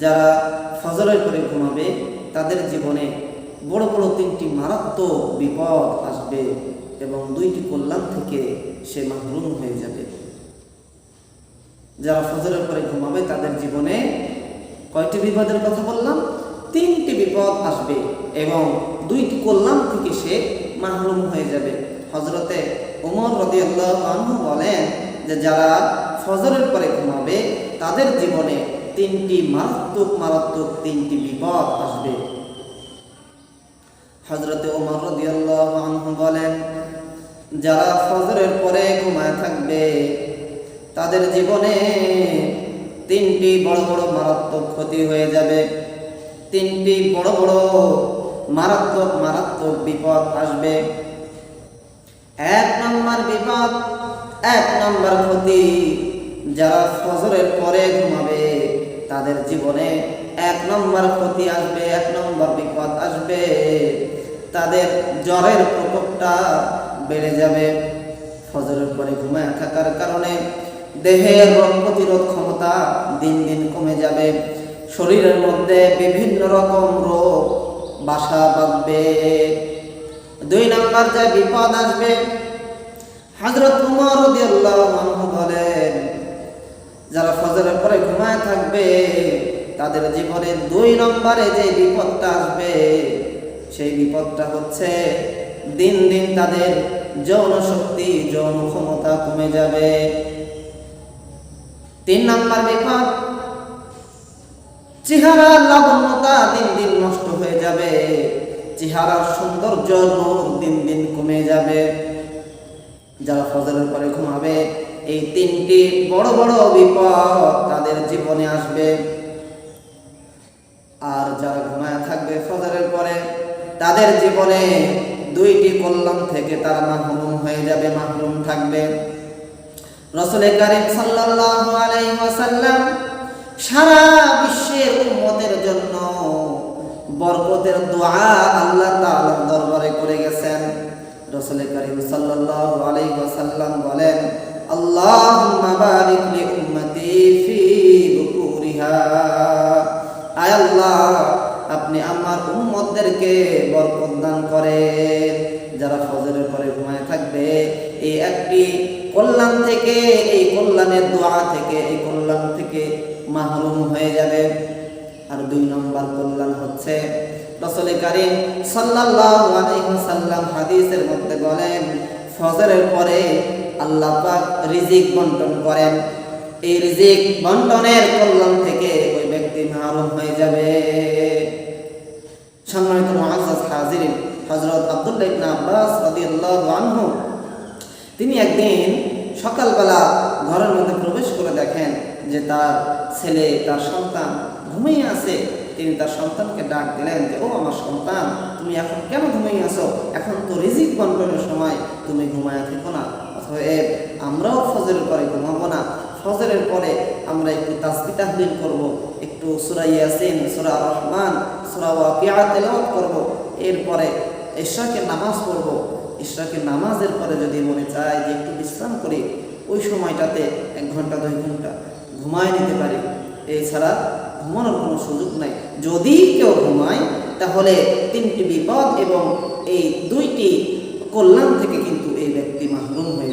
যারা ফজরের পরে ঘুমাবে তাদের জীবনে বড় বড় 3টি মারাত্মক বিপদ আসবে এবং 2টি কল্যাণ থেকে সে মাহরুম হয়ে যাবে। যারা ফজরের পরে ঘুমাবে তাদের জীবনে কয়টি বিপদের কথা বললাম? 3টি বিপদ আসবে এবং 2টি কল্যাণ থেকে সে মাহরুম হয়ে যাবে। হযরতে ওমর রাদিয়াল্লাহু আনহু বলেন যে যারা ফজরের পরে ঘুমাবে তাদের জীবনে 3টি মারাত্মক 3টি বিপদ আসবে। হযরতে ওমর রাদিয়াল্লাহু আনহু বলেন যারা ফজরের পরে ঘুমায় থাকবে তাদের জীবনে 3টি বড় বড় মারাত্মক ক্ষতি হয়ে যাবে। 3টি বড় বড় মারাত্মক বিপদ আসবে। 1 নম্বর বিপদ, 1 নম্বর ক্ষতি, যারা ফজরের পরে ঘুমাবে তাদের জীবনে 1 নম্বর ক্ষতি আসবে, 1 নম্বর বিপদ আসবে, তাদের জ্বরের প্রকোপটা বেড়ে যাবে। ফজরের পরে ঘুমায় থাকার কারণে দেহের রোগ প্রতিরোধ ক্ষমতা দিন দিন কমে যাবে। শরীরের মধ্যে বিভিন্ন রকম রোগ বাসা বাঁধবে। 2 নম্বর যে বিপদ আসবে, হযরত ওমর রাদিয়াল্লাহু আনহু বলেন যারা ফজরের পরে ঘুমায় থাকবে তাদের জীবনে 2 নম্বরে যে বিপদটা আসবে সেই বিপদটা হচ্ছে দিন দিন তাদের যৌন শক্তি, যৌন ক্ষমতা কমে যাবে। 3 নম্বর বিপদ, চেহারার লাবণ্যতা দিন দিন নষ্ট হয়ে যাবে, চেহারার সৌন্দর্য দিন দিন কমে যাবে। যারা ফজরের পরে ঘুমাবে এই 3টি বড় বড় বিপদ তাদের জীবনে আসবে। আর যারা ঘুমায় থাকবে ফজরের পরে তাদের জীবনে 2টি কল্যাণ থেকে তারা মাহরুম হয়ে যাবে, মাহরুম থাকবে। রাসূল কারীম সাল্লাল্লাহু আলাইহি ওয়াসাল্লাম সারা বিশ্বের উম্মতের জন্য বরকতের দোয়া আল্লাহ তাআলার দরবারে করে গেছেন। রাসূল কারীম সাল্লাল্লাহু আলাইহি ওয়াসাল্লাম বলেন আল্লাহুম্মা বারিক লি উম্মতি ফি বুকুরিহা, আয় আল্লাহ আপনি আমার উম্মতদেরকে বরকত দান করেন। যারা ফজরের পরে ঘুমায় থাকবে এই একটি কল্যাণ থেকে, এই কল্যাণের দোয়া থেকে, এই কল্যাণ থেকে মাহরুম হয়ে যাবে। আর 2 নম্বর কল্যাণ হচ্ছে রাসূল কারীম সাল্লাল্লাহু আলাইহি ওয়াসাল্লাম হাদিসের মধ্যে বলেন ফজরের পরে আল্লাহ পাক রিজিক বন্টন করেন। এই রিজিক বন্টনের কল্যাণ থেকে ওই ব্যক্তি মাহরুম হয়ে যাবে। সম্মানিত মুআজ্জাজ হাজিরিন, হযরত আব্দুল্লাহ ইবনে আব্বাস রাদিয়াল্লাহু আনহু তিনি একদিন সকালবেলা ঘরের মধ্যে প্রবেশ করে দেখেন যে তার ছেলে, তার সন্তান ঘুমিয়ে আছে। তিনি তার সন্তানকে ডাক দিলেন যে ও আমার সন্তান, তুমি এখন কেন ঘুমিয়ে আছো? এখন তো রিজিক বন্টনের সময়, তুমি ঘুমায় থেকো না। অতএব আমরাও ফজরের পরে ঘুমাবো না, ফজরের পরে আমরা একটু তাসবিহ তাহলিল করব, একটু সূরা ইয়াসিন, সূরা রহমান, সূরা ওয়াকিয়া তেলাওয়াত করব, এরপরে ইশরাকের নামাজ পড়ব। ইশরাকের নামাজের পরে যদি মনে চায় যে একটু বিশ্রাম করি, ওই সময়টাতে 1 ঘন্টা 2 ঘন্টা ঘুমায় নিতে পারি। এছাড়া ঘুমানোর কোনো সুযোগ নাই। যদি কেউ ঘুমায় তাহলে 3টি বিপদ এবং এই 2টি কল্যাণ থেকে কিন্তু এই ব্যক্তি মাহরুম হয়ে